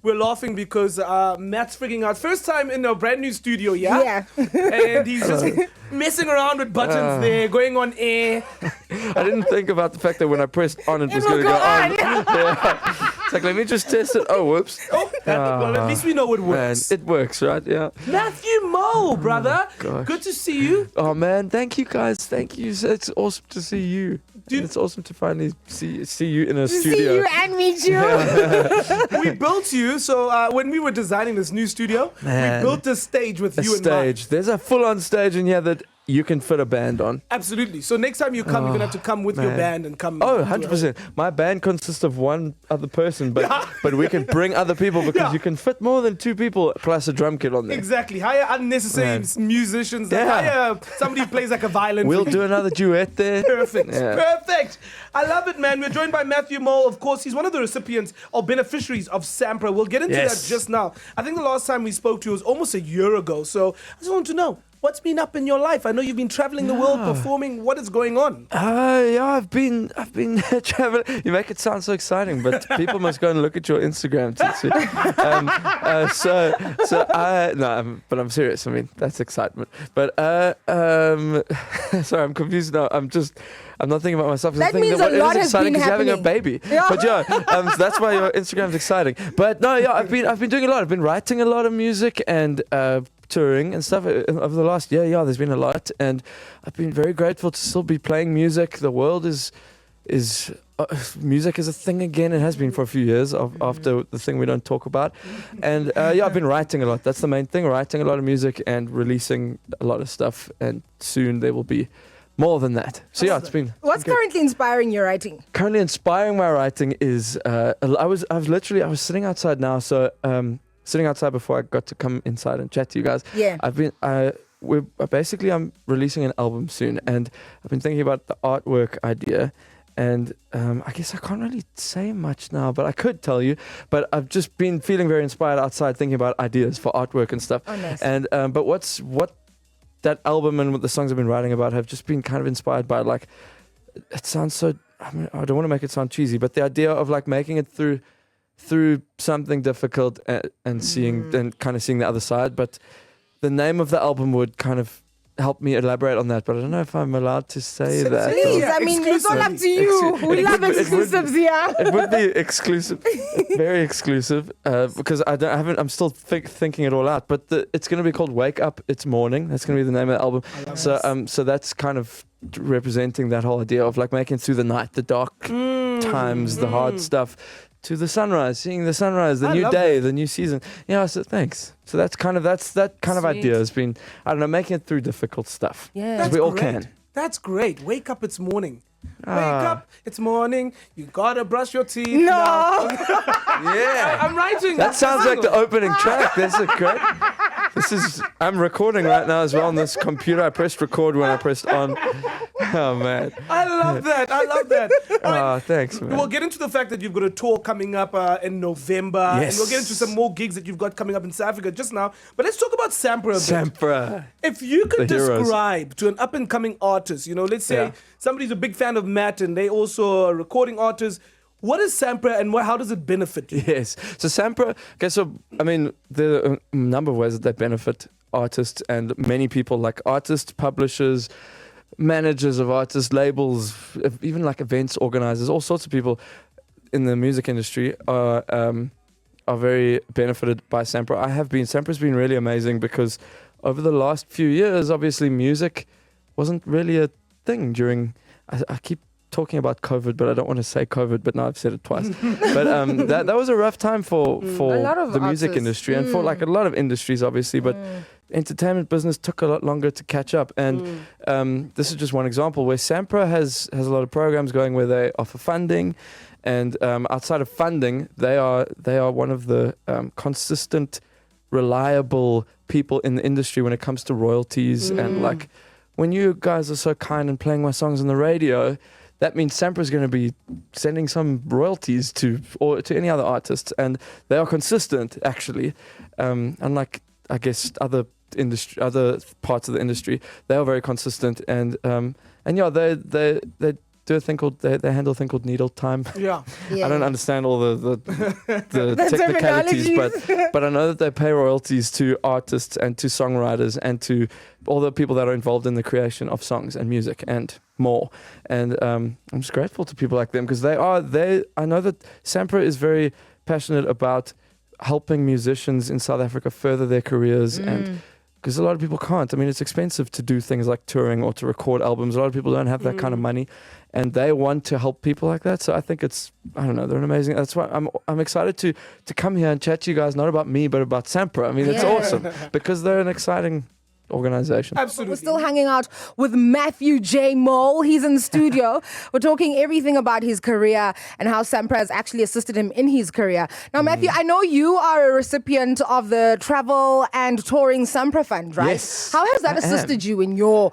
We're laughing because Matt's freaking out. First time in a brand new studio, yeah? And he's just messing around with buttons there, going on air. I didn't think about the fact that when I pressed on, it was going to go on. Yeah. It's like, let me just test it. Oh, whoops. Well, at least we know it works. Man, it works, right? Yeah. Matthew Mo, brother. Gosh. Good to see you. Oh, man. Thank you, guys. Thank you. It's awesome to see you. Dude, it's awesome to finally see you in a studio. See you and meet you. We built you, so when we were designing this new studio, we built a stage with you and Mike. There's a full-on stage in here that you can fit a band on. Absolutely. So next time you come, you're going to have to come with your band and come. Oh, 100%. My band consists of one other person, but we can bring other people because you can fit more than 2 people plus a drum kit on there. Exactly. Hire unnecessary musicians. Hire somebody who plays like a violin. We'll do another duet there. Perfect. Perfect. I love it, man. We're joined by Matthew Mo. Of course, he's one of the recipients or beneficiaries of SAMPRA. We'll get into that just now. I think the last time we spoke to you was almost a year ago. So I just want to know, what's been up in your life? I know you've been traveling the world, performing. What is going on? I've been traveling. You make it sound so exciting, but people must go and look at your Instagram to see. But I'm serious. I mean, that's excitement. But sorry, I'm confused now. I'm not thinking about myself. That means a lot has been happening. You're having a baby. Yeah. But so that's why your Instagram's exciting. But no, I've been doing a lot. I've been writing a lot of music and touring and stuff over the last year. There's been a lot, and I've been very grateful to still be playing music. The world is music is a thing again. It has been for a few years after the thing we don't talk about. And I've been writing a lot. That's the main thing. Writing a lot of music and releasing a lot of stuff. And soon there will be more than that. So it's been. What's currently inspiring your writing? Currently inspiring my writing is I was sitting outside now. So sitting outside before I got to come inside and chat to you guys. Yeah. I'm releasing an album soon, and I've been thinking about the artwork idea. And I guess I can't really say much now, but I could tell you. But I've just been feeling very inspired outside, thinking about ideas for artwork and stuff. Oh, nice. And but what that album and what the songs I've been writing about have just been kind of inspired by, like, it sounds so, I don't want to make it sound cheesy, but the idea of like making it through something difficult and seeing the other side. But the name of the album would kind of help me elaborate on that, but I don't know if I'm allowed to say that. Please, I mean, it's all up to you. We love exclusives here. It would be exclusive, very exclusive, because I'm still thinking it all out. But it's going to be called "Wake Up, It's Morning." That's going to be the name of the album. So that's kind of representing that whole idea of like making it through the night, the dark times, the hard stuff, to the sunrise, seeing the sunrise, the new day, the new season. So thanks. So that kind of idea has been, I don't know, making it through difficult stuff. Yeah. Because we all can. That's great. Wake up, it's morning. Wake up, it's morning. You gotta brush your teeth. No. I'm writing. That sounds like the opening track. That's great. I'm recording right now as well on this computer. I pressed record when I pressed on. Oh, man. I love that. Oh, thanks, man. We'll get into the fact that you've got a tour coming up in November. Yes. And we'll get into some more gigs that you've got coming up in South Africa just now. But let's talk about SAMPRA a bit. SAMPRA. If you could describe to an up-and-coming artist, let's say somebody's a big fan of Matt and they also are recording artists. What is SAMPRA and how does it benefit you? Yes. So SAMPRA, there are a number of ways that they benefit artists and many people, like artists, publishers, managers of artists, labels, even like events organizers, all sorts of people in the music industry are very benefited by SAMPRA. SAMPRA's been really amazing because over the last few years, obviously music wasn't really a thing during, I keep talking about COVID, but I don't want to say COVID, but now I've said it twice. But that was a rough time for the music industry and for like a lot of industries, obviously, but entertainment business took a lot longer to catch up. And this is just one example where SAMPRA has a lot of programs going where they offer funding. And outside of funding, they are one of the consistent, reliable people in the industry when it comes to royalties. And like, when you guys are so kind and playing my songs on the radio, that means SAMPRA is going to be sending some royalties to any other artists, and they are consistent actually. Unlike, I guess, other parts of the industry, they are very consistent, and they do a thing called they handle a thing called needle time. Yeah. I don't understand all the technicalities, but I know that they pay royalties to artists and to songwriters and to all the people that are involved in the creation of songs and music and more. And I'm just grateful to people like them because I know that SAMPRA is very passionate about helping musicians in South Africa further their careers and because a lot of people can't. I mean, it's expensive to do things like touring or to record albums. A lot of people don't have that kind of money, and they want to help people like that. So I think they're amazing. That's why I'm excited to come here and chat to you guys, not about me, but about SAMPRA. I mean, it's awesome because they're an exciting organization. Absolutely. We're still hanging out with Msizi James Bolele. He's in the studio. We're talking everything about his career and how SAMPRA has actually assisted him in his career. Now, Matthew, I know you are a recipient of the Travel and Touring SAMPRA Fund, right? Yes, how has that assisted you in your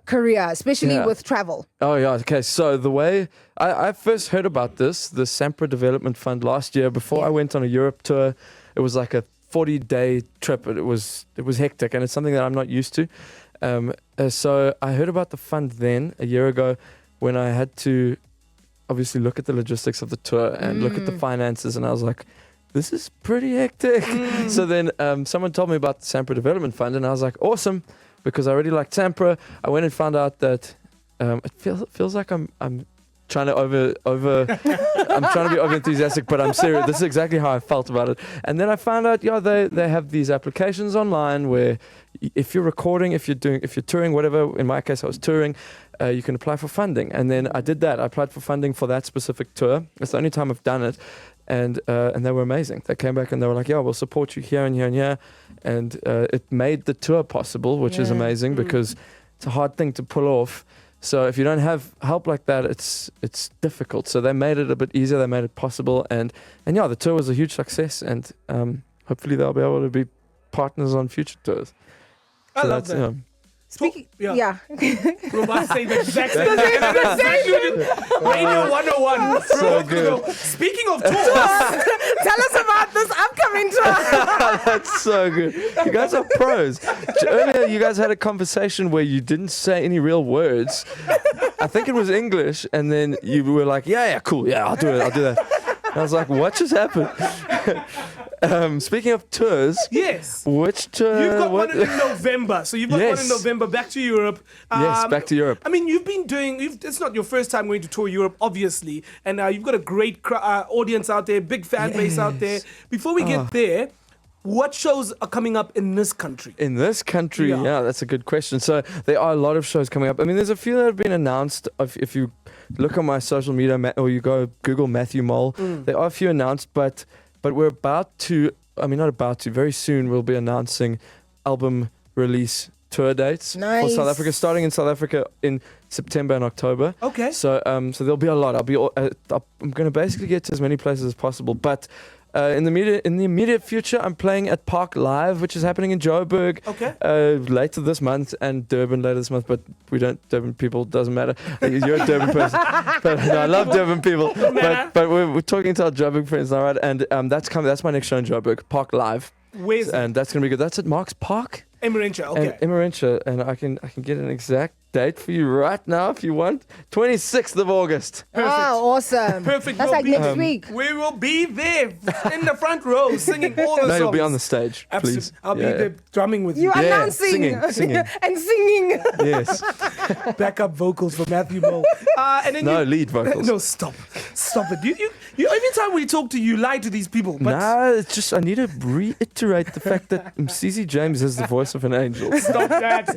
career, especially with travel? Oh, yeah. Okay. So the way I first heard about the SAMPRA Development Fund last year, before I went on a Europe tour, it was like a 40-day trip. It was hectic, and it's something that I'm not used to. So I heard about the fund then a year ago when I had to obviously look at the logistics of the tour and look at the finances, and I was like, this is pretty hectic. So then someone told me about the SAMPRA Development Fund, and I was like, awesome, because I already liked SAMPRA. I went and found out that it feels like I'm trying to I'm trying to be over enthusiastic, but I'm serious. This is exactly how I felt about it. And then I found out, they have these applications online where if you're recording, if you're touring, whatever. In my case, I was touring. You can apply for funding, and then I did that. I applied for funding for that specific tour. It's the only time I've done it, and they were amazing. They came back and they were like, "Yeah, we'll support you here and here and here," and it made the tour possible, which is amazing because it's a hard thing to pull off. So if you don't have help like that, it's difficult. So they made it a bit easier. They made it possible, and the tour was a huge success. And hopefully they'll be able to be partners on future tours. I love that. Speaking, We're about to say the exact same thing. Radio 101. So good. Speaking of tours, tell us about this upcoming tour. That's so good. You guys are pros. Earlier, you guys had a conversation where you didn't say any real words. I think it was English, and then you were like, yeah, cool. Yeah, I'll do it. I'll do that. And I was like, what just happened? Speaking of tours, yes, which tour? You've got one in November. So you've got one in November. Back to Europe. Yes, back to Europe. I mean, you've been doing. It's not your first time going to tour Europe, obviously, and you've got a great audience out there, big fan base out there. Before we get there, what shows are coming up in this country? In this country, yeah, that's a good question. So there are a lot of shows coming up. I mean, there's a few that have been announced. If you look on my social media or you go Google Msizi Bolele, there are a few announced, but we're very soon we'll be announcing album release tour dates for South Africa, starting in South Africa in September and October. Okay. So there'll be a lot. I'm going to basically get to as many places as possible, but in the immediate future, I'm playing at Park Live, which is happening in Joburg later this month, and Durban later this month. But we don't Durban people, doesn't matter. You're a Durban person, but no, I love Durban people. But we're talking to our Joburg friends now, right? And that's coming. That's my next show in Joburg, Park Live. Where's and that's gonna be good. That's at Mark's Park. Emmarentia, okay. Emmarentia, and I can get an exact date for you right now if you want. 26th of August. Perfect. Oh, awesome. Perfect. That's like next week. We will be there in the front row singing all the songs. No, you'll be on the stage, please. I'll be there drumming with you. You announcing. Singing. And singing. Yes. Backup vocals for Msizi Bolele. And then lead vocals. No, stop it. You every time we talk to you, lie to these people. But it's just I need to reiterate the fact that Msizi James is the voice of an angel. Stop that.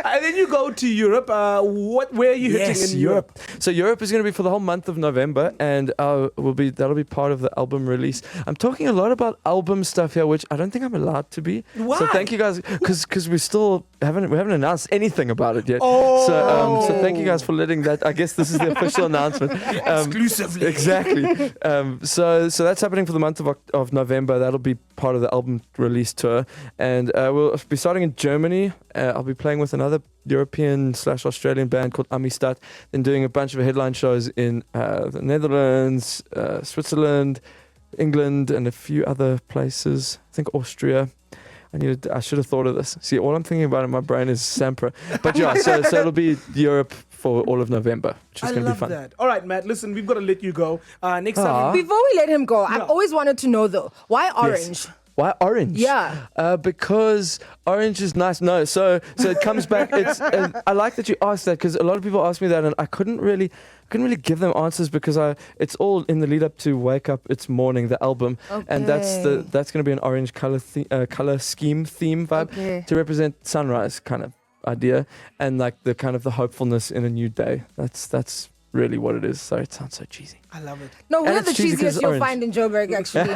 And then you go to Europe. Where are you hitting in Europe? So Europe is going to be for the whole month of November, and that'll be part of the album release. I'm talking a lot about album stuff here, which I don't think I'm allowed to be. Why? So thank you guys, because we haven't announced anything about it yet. So thank you guys for letting that. I guess this is the official announcement. Exclusively. Exactly. So that's happening for the month of November. That'll be part of the album release tour, and we'll be starting in Germany. I'll be playing with another European/Australian band called Amistad, then doing a bunch of headline shows in the Netherlands, Switzerland, England, and a few other places. I think Austria. I should have thought of this. See, all I'm thinking about in my brain is SAMPRA. But yeah, so it'll be Europe for all of November, which is going to be fun. That. All right, Matt, listen, we've got to let you go. Next time. Before we let him go, I've always wanted to know though, why orange? Yes. Why orange? Yeah. Because orange is nice. No, so it comes back. It's I like that you asked that because a lot of people ask me that, and I couldn't really give them answers because it's all in the lead up to Wake Up It's Morning, the album, and that's going to be an orange color scheme theme vibe to represent sunrise kind of idea and like the kind of the hopefulness in a new day. That's really what it is. Sorry, it sounds so cheesy. I love it. No, we're the cheesiest you'll find in Joburg, actually.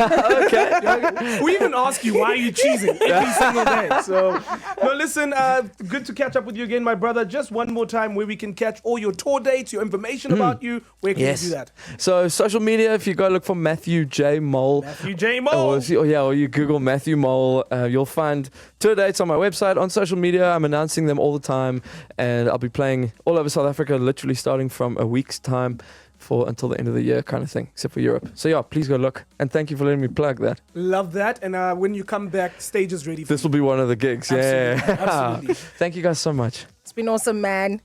Okay. We even ask you, why are you cheesing every single day? So, no, listen, good to catch up with you again, my brother. Just one more time where we can catch all your tour dates, your information about you. Where can you do that? So, social media, if you go look for Matthew J. Mole. Matthew J. Mole. Or you Google Matthew Mole, you'll find tour dates on my website, on social media. I'm announcing them all the time, and I'll be playing all over South Africa, literally starting from a week's time until the end of the year kind of thing, except for Europe. So yeah, please go look. And thank you for letting me plug that. Love that. And when you come back, stage is ready for This will be one of the gigs. Absolutely. Yeah. Absolutely. Thank you guys so much. It's been awesome, man.